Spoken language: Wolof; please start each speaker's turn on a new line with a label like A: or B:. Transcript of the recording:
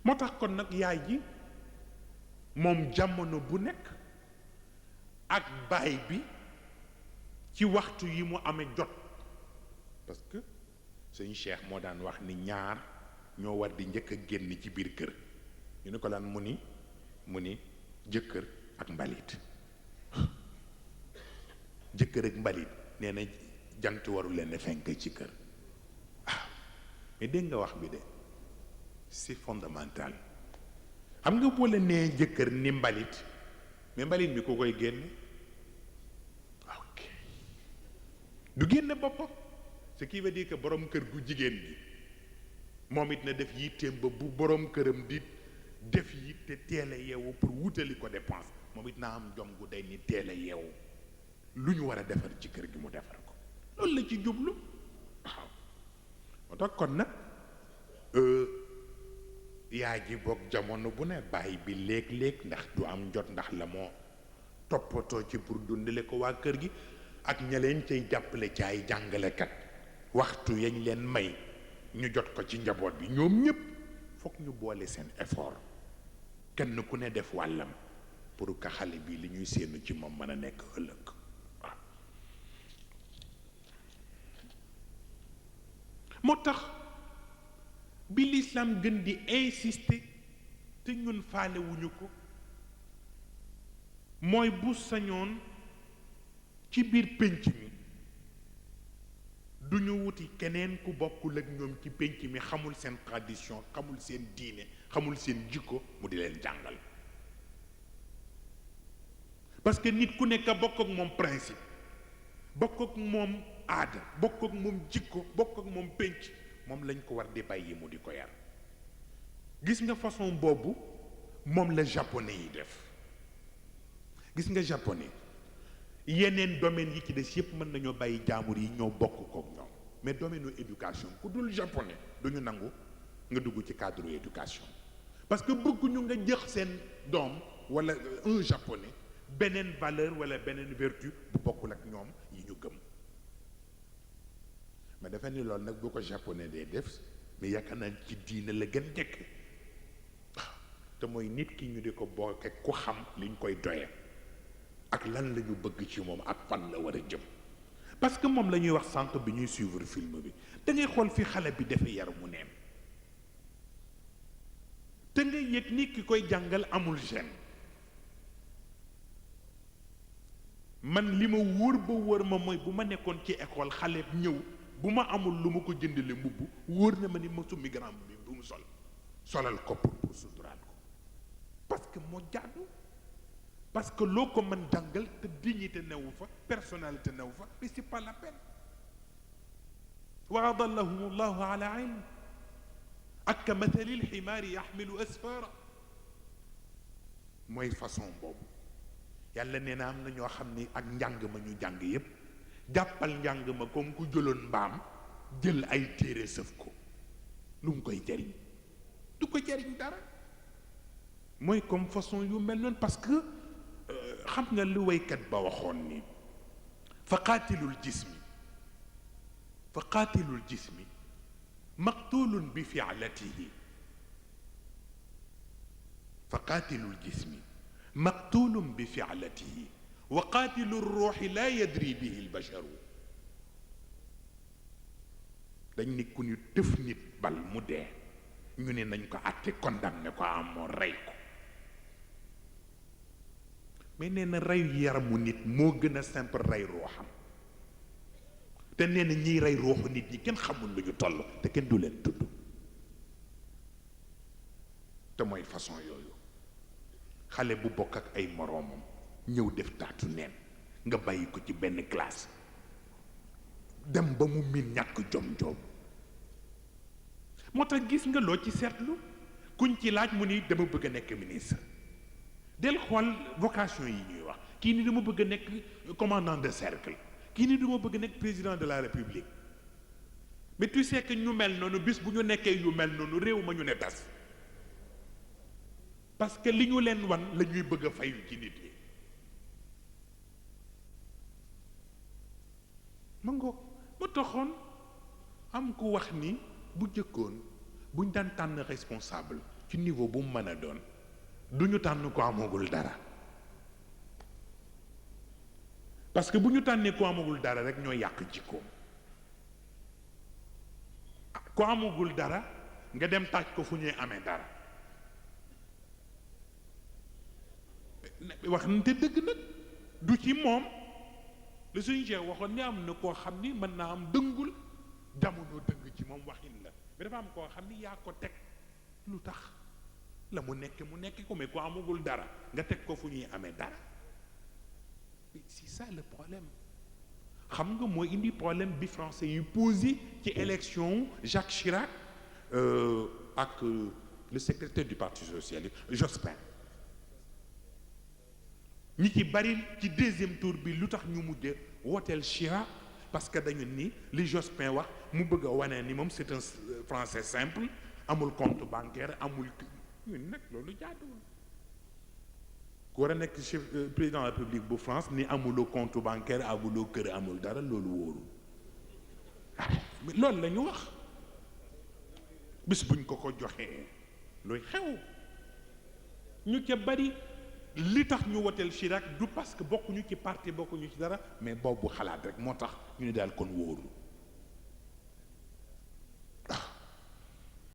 A: moo tax kon nag yaay ji moom jamono bu nekk ak baay bi ci waxtu yi mu amee jot parce que sëñ Cheikh moo daan wax ni ñaar ñoo war di njëkk a génn ci biir kër ñu ne ko lan mu ni jëkkër ak mbalit jëkkër ak mbalit nee na jant waru leen fenk ci kër mais dégg nga wax bi de c'est fondamental xam nga boo la nee jëkkër ni mbalit mais mbalit bi ku koy génne ok du génne boppam ce qui veut dire que borom kër gu jigéen gi moom it na def yitteem ba bu borom këram di def yitte teel a yeewu pour wutali ko dépense moom it naa am jom gu day ni teel a yeewu lu ñu war a defar ci kër gi mu defar ko loolu la ci jublu waaw moo tax kon nag yaay ji boog jamono bu ne bàyyi bi léeg-léeg ndax du am jot ndax la moo toppatoo ci pour dundale ko waa kër gi ak ña leen cay jàppale ci ay jàngalekat waxtu yañ leen may ñu jot ko ci njaboot bi ñoom ñëpp fokk ñu boole seen effort kenn ku ne def wàllam pour que xale bi li ñuy séenu ci moom mën a nekk ëllëg waaw moo tax bi l'islam gën di insister te ñun faalewuñu ko mooy bu sañoon ci biir pénc mi du ñu wuti keneen ku bokkul ak ñoom ci pénc mi xamul seen tradition xamul seen diine xamul seen jikko mu di leen jàngal parce que nit ku nekk bokk ak moom principe bokk ak moom aada bokk ak moom jikko bokk ak moom pénc moom lañ ko war di bàyyi mu di ko yar gis nga façon boobu moom la japonais yi def gis nga japonais yeneen domaine yi ci des yépp mën nañoo bàyyi jaamur yi ñoo bokk kook ñoom mais domaine éducation ku dul japonais duñu nangu nga dugg ci cadre éducation parce que bëgguñu nga jëx seen doom wala un japonais beneen valeur wala beneen vertu bu bokkul ak ñoom yi ñu gëm mais dafa ni loolu nag bu ko japonais dee def mais yaakaar naa ci diine la gën njëkk te mooy nit ki ñu di ko bokk ku xam liñ koy doye ak lan la ñu bëgg ci moom ak fan la war a jëm parce que moom la ñuy wax sànq bi ñuy suivre film bi da ngay xool fi xale bi dafa yar mu neen te nga yëg ni ki koy jàngal amul gêne man li ma wóor ba wóor ma mooy bu ma nekkoon ci école xale ñëw bu ma amul lu ma ko jëndale mbubb wóor na ma ni ma summi grand bi bu mu solal ko pour suturaal ko parce que moo jaadu parce que loo ko mën jàngal te dignité newu fa personnalité newu fa mais c'est pas la peine wa adallahum allahu ala ilm ak ka mathalil ximaari yaxmilu asfara mooy façon boobu yàlla nee na am na ñoo xam ni ak njàng ma ñu jàng yépp jàppal njàng ma comme ku jëloon mbaam jël ay téere sëf ko lu mu koy jariñ du ko jariñ dara mooy comme façon yu mel noonu parce que xam nga lu waykat ba waxoon ni fa qaatilul jismi maqtulun bi fi'latihi fa qaatilul jismi maqtulun bi fi'latihi wa qaatilu ruuxi laa yadri bihi lbacharu dañ ni ku ñu tëf nit bal mu dee ñu ne nañ ko àtte condamné ko amoo rey ko mais nee na reyu yaramu nit moo gën a simple rey ruuxam te nee na ñiy rey ruuxu nit ñi kenn xamul lu ñu toll te kenn du leen tudd te mooy façon yooyu xale bu bokk ak ay moroomam ñëw def taatu neen nga bàyyi ko ci benn classe dem ba mu miin ñàkk jom moo tax gis nga loo ci seetlu kuñ ci laaj mu ni dama bëgg a nekk ministre del xool vocation yi ñuy wax kii ni dama bëgg a nekk commandant de cercle kii ni dama bëgg a nekk président de la république mais tu sais que ñu mel noonu bis bu ñu nekkee yu mel noonu réew ma ñu ne tas parce que li ñu leen wan la ñuy bëgg a fayu ci nit yi ma ngoog mu taxoon am ku wax ni bu jëkkoon buñ daan tànn responsable ci niveau bu mu mën a doon du ñu tànn ko amagul dara parce que bu ñu tànnee ko amagul dara rek ñoo yàq jikkoom ko amagul dara nga dem taaj ko fu ñuy amee dara wax na te dëgg nag du ci moom la suñu Cheikh waxoon ni am na koo xam ni mën naa am dëngul jamono dëng ci moom waxin la mais dafa am koo xam ni yaa ko teg lu tax la mu nekk ko mais ko amagul dara nga teg ko fu ñuy amee dara c'est ça le problème xam nga mooy indi problème bi français yu posé ci élection Jacques Chirac ak le secrétaire du parti socialiste Jospin ñi ci bari ci deuxième tour bi lu tax ñu mujj wooteel Chirac parce que dañu ni li Jospin wax mu bëgg a wane ni moom c'est un français simple amul compte bancaire amul ñun nag loolu jaaduwul ku war a nekk chef président de la République bu France ni amuloo compte bancaire amuloo kër amul dara loolu wóorul loolu la ñu wax bis buñ ko joxee looy xew ñu ca bari li tax ñu woteel Chirac du parce que bokkuñu ci parti bokkuñu ci dara mais boobu xalaat rek moo tax ñu ne daal kon wóorul